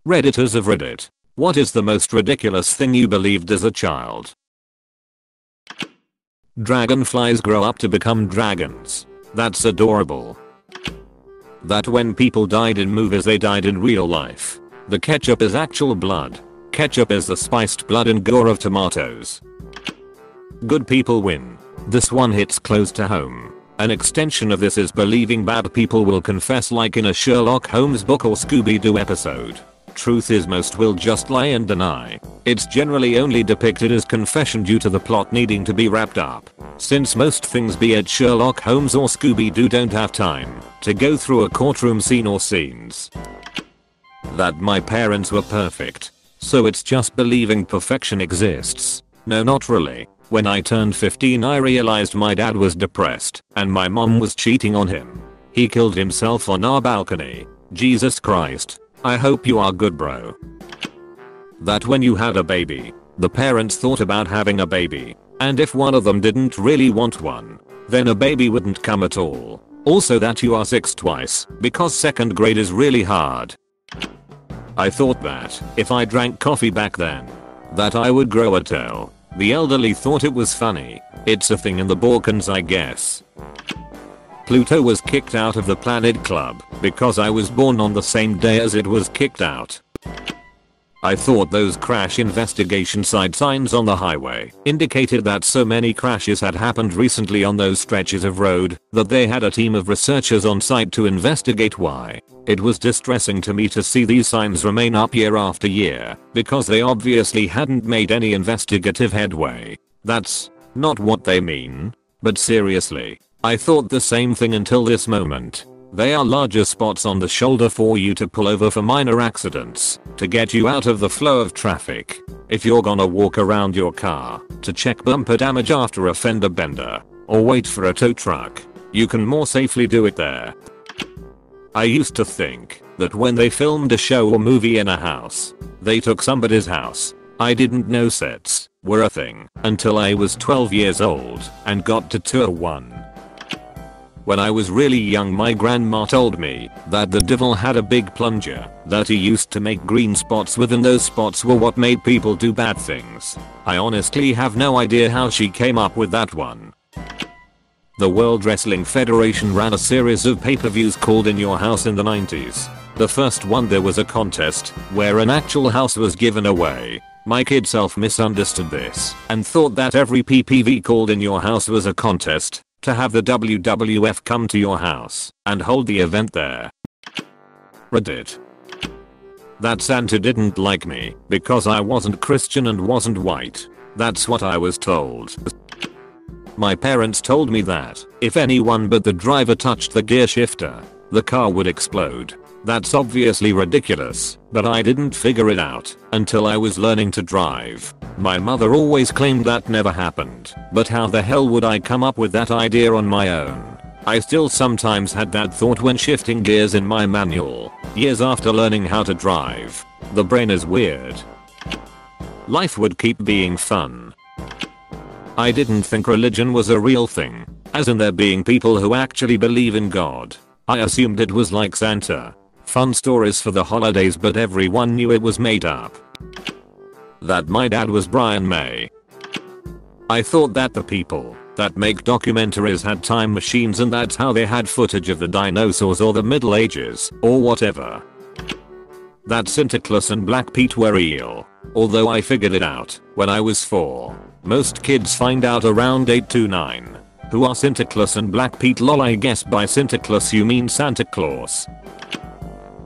Redditors of Reddit. What is the most ridiculous thing you believed as a child? Dragonflies grow up to become dragons. That's adorable. That when people died in movies they died in real life. The ketchup is actual blood. Ketchup is the spiced blood and gore of tomatoes. Good people win. This one hits close to home. An extension of this is believing bad people will confess like in a Sherlock Holmes book or Scooby-Doo episode. Truth is most will just lie and deny. It's generally only depicted as confession due to the plot needing to be wrapped up. Since most things be it Sherlock Holmes or Scooby-Doo don't have time to go through a courtroom scene or scenes. That my parents were perfect. So it's just believing perfection exists. No, not really. When I turned 15 I realized my dad was depressed and my mom was cheating on him. He killed himself on our balcony. Jesus Christ. I hope you are good, bro. That when you had a baby, the parents thought about having a baby, and if one of them didn't really want one, then a baby wouldn't come at all. Also that you are 6 twice, because 2nd grade is really hard. I thought that, if I drank coffee back then, that I would grow a tail. The elderly thought it was funny. It's a thing in the Balkans, I guess. Pluto was kicked out of the Planet Club because I was born on the same day as it was kicked out. I thought those crash investigation side signs on the highway indicated that so many crashes had happened recently on those stretches of road that they had a team of researchers on site to investigate why. It was distressing to me to see these signs remain up year after year because they obviously hadn't made any investigative headway. That's not what they mean. But seriously, I thought the same thing until this moment. They are larger spots on the shoulder for you to pull over for minor accidents, to get you out of the flow of traffic. If you're gonna walk around your car, to check bumper damage after a fender bender, or wait for a tow truck, you can more safely do it there. I used to think that when they filmed a show or movie in a house, they took somebody's house. I didn't know sets were a thing until I was 12 years old and got to tour one. When I was really young my grandma told me that the devil had a big plunger that he used to make green spots with and those spots were what made people do bad things. I honestly have no idea how she came up with that one. The World Wrestling Federation ran a series of pay-per-views called In Your House in the 90s. The first one there was a contest where an actual house was given away. My kid self misunderstood this and thought that every PPV called In Your House was a contest to have the WWF come to your house and hold the event there. Reddit. That Santa didn't like me because I wasn't Christian and wasn't white. That's what I was told. My parents told me that if anyone but the driver touched the gear shifter, the car would explode. That's obviously ridiculous, but I didn't figure it out until I was learning to drive. My mother always claimed that never happened, but how the hell would I come up with that idea on my own? I still sometimes had that thought when shifting gears in my manual, years after learning how to drive. The brain is weird. Life would keep being fun. I didn't think religion was a real thing, as in there being people who actually believe in God. I assumed it was like Santa. Fun stories for the holidays, but everyone knew it was made up. That my dad was Brian May. I thought that the people that make documentaries had time machines and that's how they had footage of the dinosaurs or the Middle Ages or whatever. That Santa Claus and Black Pete were real. Although I figured it out when I was 4. Most kids find out around 8 to 9. Who are Santa Claus and Black Pete? Lol, I guess by Santa Claus you mean Santa Claus.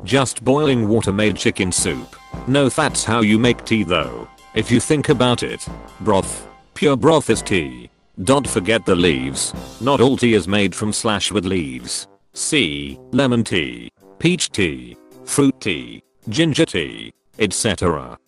Just boiling water made chicken soup. No, that's how you make tea though. If you think about it. Broth. Pure broth is tea. Don't forget the leaves. Not all tea is made from / with leaves. See, lemon tea, peach tea, fruit tea, ginger tea, etc.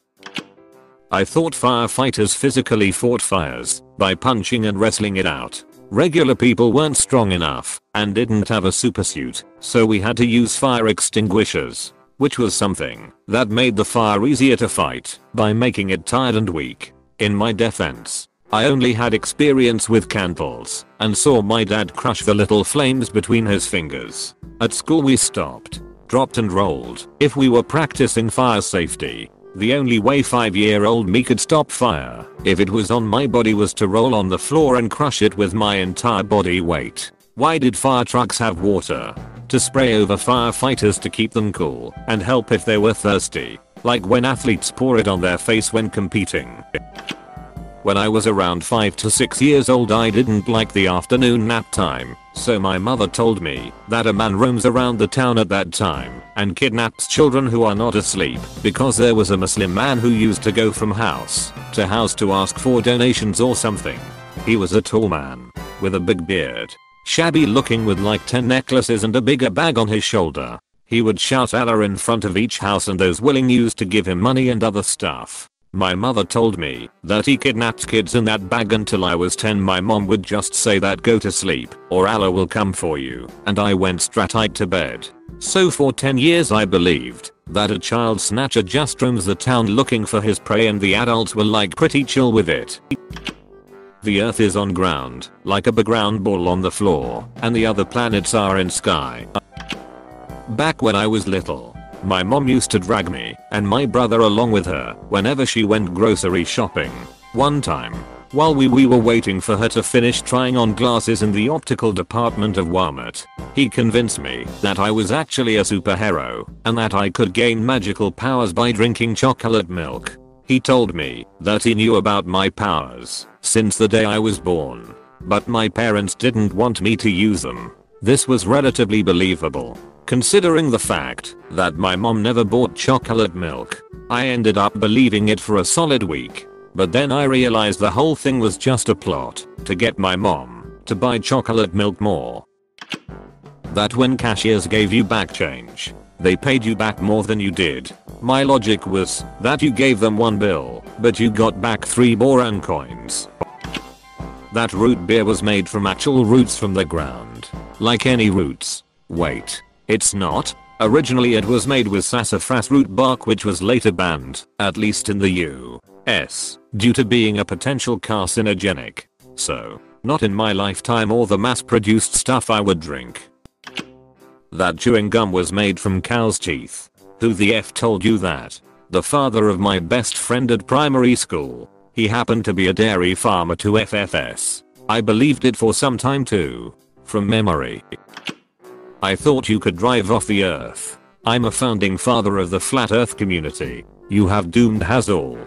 I thought firefighters physically fought fires by punching and wrestling it out. Regular people weren't strong enough and didn't have a super suit, so we had to use fire extinguishers, which was something that made the fire easier to fight by making it tired and weak. In my defense, I only had experience with candles and saw my dad crush the little flames between his fingers. At school we stopped dropped and rolled. If we were practicing fire safety, the only way 5-year-old me could stop fire, if it was on my body, was to roll on the floor and crush it with my entire body weight. Why did fire trucks have water? To spray over firefighters to keep them cool and help if they were thirsty, like when athletes pour it on their face when competing. When I was around 5 to 6 years old, I didn't like the afternoon nap time, so my mother told me that a man roams around the town at that time and kidnaps children who are not asleep, because there was a Muslim man who used to go from house to ask for donations or something. He was a tall man with a big beard, shabby looking, with like 10 necklaces and a bigger bag on his shoulder. He would shout Allah in front of each house, and those willing used to give him money and other stuff. My mother told me that he kidnapped kids in that bag until I was 10. My mom would just say that go to sleep or Allah will come for you, and I went straight to bed. So for 10 years I believed that a child snatcher just roams the town looking for his prey, and the adults were like pretty chill with it. The earth is on ground, like a big round ball on the floor, and the other planets are in sky. Back when I was little, my mom used to drag me and my brother along with her whenever she went grocery shopping. One time, while we were waiting for her to finish trying on glasses in the optical department of Walmart, he convinced me that I was actually a superhero and that I could gain magical powers by drinking chocolate milk. He told me that he knew about my powers since the day I was born, but my parents didn't want me to use them. This was relatively believable, considering the fact that my mom never bought chocolate milk. I ended up believing it for a solid week, but then I realized the whole thing was just a plot to get my mom to buy chocolate milk more. That when cashiers gave you back change, they paid you back more than you did. My logic was that you gave them one bill, but you got back 3 boron coins. That root beer was made from actual roots from the ground, like any roots. Wait, it's not? Originally it was made with sassafras root bark, which was later banned, at least in the US, due to being a potential carcinogenic. So, not in my lifetime or the mass-produced stuff I would drink. That chewing gum was made from cow's teeth. Who the F told you that? The father of my best friend at primary school. He happened to be a dairy farmer to FFS. I believed it for some time too. From memory. I thought you could drive off the earth. I'm a founding father of the flat earth community. You have doomed us all.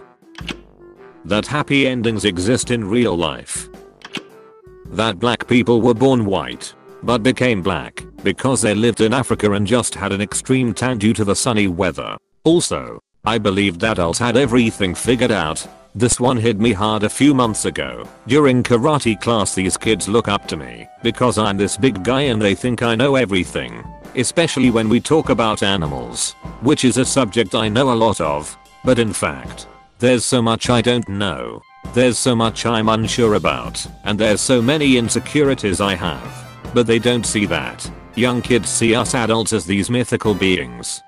That happy endings exist in real life. That black people were born white, but became black because they lived in Africa and just had an extreme tan due to the sunny weather. Also, I believed adults had everything figured out. This one hit me hard a few months ago. During karate class, these kids look up to me because I'm this big guy and they think I know everything. Especially when we talk about animals, which is a subject I know a lot of. But in fact, there's so much I don't know. There's so much I'm unsure about, and there's so many insecurities I have. But they don't see that. Young kids see us adults as these mythical beings